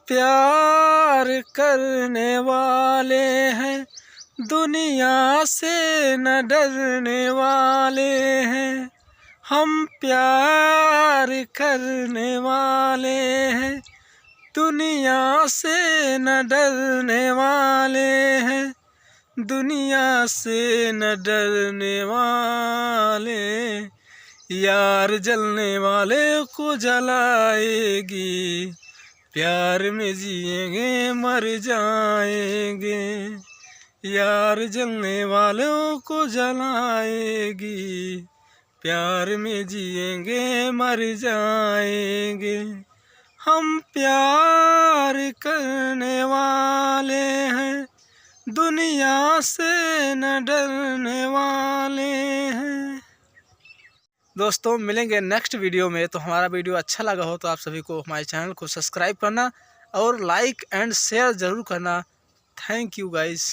प्यार करने वाले हैं, दुनिया से न डरने वाले हैं। हम प्यार करने वाले हैं, दुनिया से न डरने वाले हैं। दुनिया से न डरने वाले। यार जलने वाले को जलाएगी, प्यार में जिएंगे मर जाएंगे। यार जलने वालों को जलाएगी, प्यार में जिएंगे मर जाएंगे। हम प्यार करने वाले हैं, दुनिया से न डरने वाले हैं। दोस्तों मिलेंगे नेक्स्ट वीडियो में। तो हमारा वीडियो अच्छा लगा हो तो आप सभी को हमारे चैनल को सब्सक्राइब करना और लाइक एंड शेयर ज़रूर करना। Thank you guys.